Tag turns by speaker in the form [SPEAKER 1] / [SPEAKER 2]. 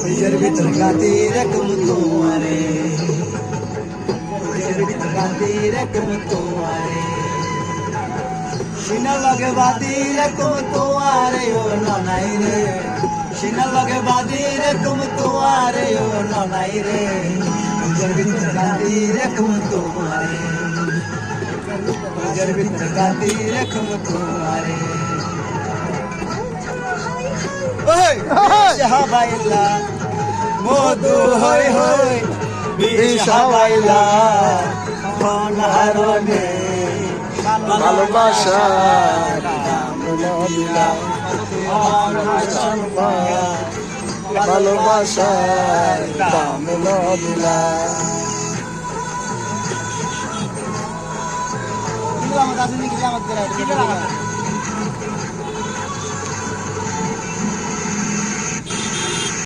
[SPEAKER 1] নিজের ভিতর গাতে রকম তোমারে নিজের ভিতর গাতে রকম তোমারে সিনা লগে বাদি রকম তোমারে ও ননাই রে সিনা লগে বাদি রকম তোমারে ও ননাই রে নিজের ভিতর গাতে রকম তোমারে নিজের ভিতর গাতে রকম তোমারে ওই শাহবাইলা মধু হই হই বিষাবাইলা মনারনে
[SPEAKER 2] ভালোবাসা ভালোবাসার দাম দিলা
[SPEAKER 1] আমাদের